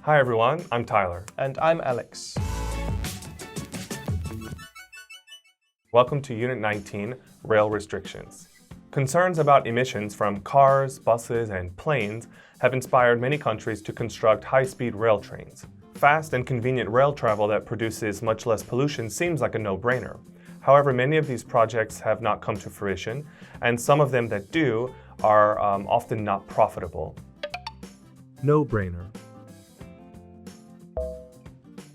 Hi everyone, I'm Tyler. And I'm Alex. Welcome to Unit 19, Rail Restrictions. Concerns about emissions from cars, buses, and planes have inspired many countries to construct high-speed rail trains. Fast and convenient rail travel that produces much less pollution seems like a no-brainer. However, many of these projects have not come to fruition, and some of them that do are often not profitable. No-brainer.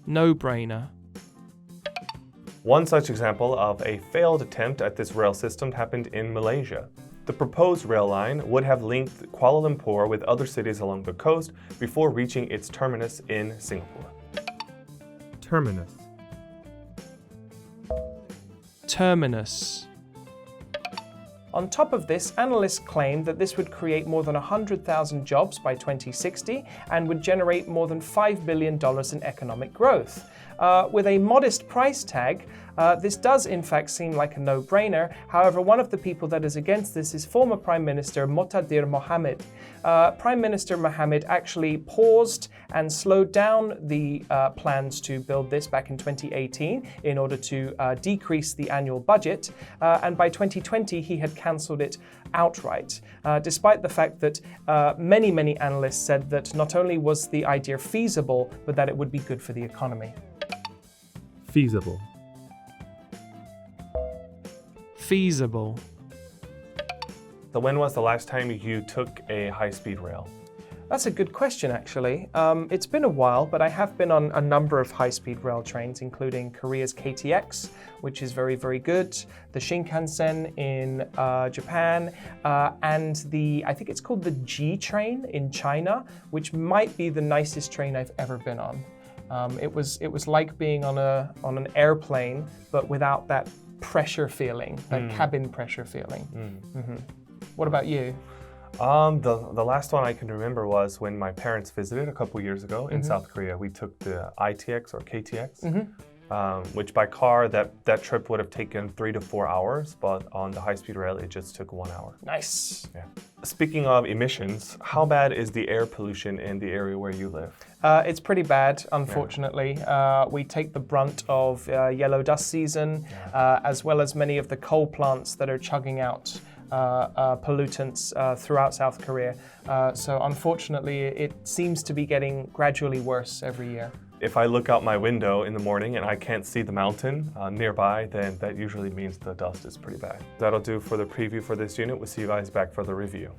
No-brainer. One such example of a failed attempt at this rail system happened in Malaysia. The proposed rail line would have linked Kuala Lumpur with other cities along the coast before reaching its terminus in Singapore. Terminus. Terminus. On top of this, analysts claim that this would create more than 100,000 jobs by 2060 and would generate more than $5 billion in economic growth. With a modest price tag, this does in fact seem like a no-brainer. However, one of the people that is against this is former Prime Minister Mahathir Mohamad. Prime Minister Mohamad actually paused and slowed down the plans to build this back in 2018 in order to decrease the annual budget. And by 2020, he had cancelled it outright, despite the fact that many analysts said that not only was the idea feasible, but that it would be good for the economy. Feasible. Feasible. So when was the last time you took a high-speed rail? That's a good question, actually. It's been a while, but I have been on a number of high-speed rail trains, including Korea's KTX, which is very good, the Shinkansen in Japan, and I think it's called the G train in China, which might be the nicest train I've ever been on. It was like being on an airplane, but without that pressure feeling, that cabin pressure feeling. What about you? The last one I can remember was when my parents visited a couple years ago in South Korea. We took the ITX or KTX, which by car that trip would have taken 3 to 4 hours, but on the high-speed rail it just took 1 hour. Nice. Yeah. Speaking of emissions, how bad is the air pollution in the area where you live? It's pretty bad, unfortunately. We take the brunt of yellow dust season, as well as many of the coal plants that are chugging out pollutants throughout South Korea. So unfortunately, it seems to be getting gradually worse every year. If I look out my window in the morning and I can't see the mountain nearby, then that usually means the dust is pretty bad. That'll do for the preview for this unit. We'll see you guys back for the review.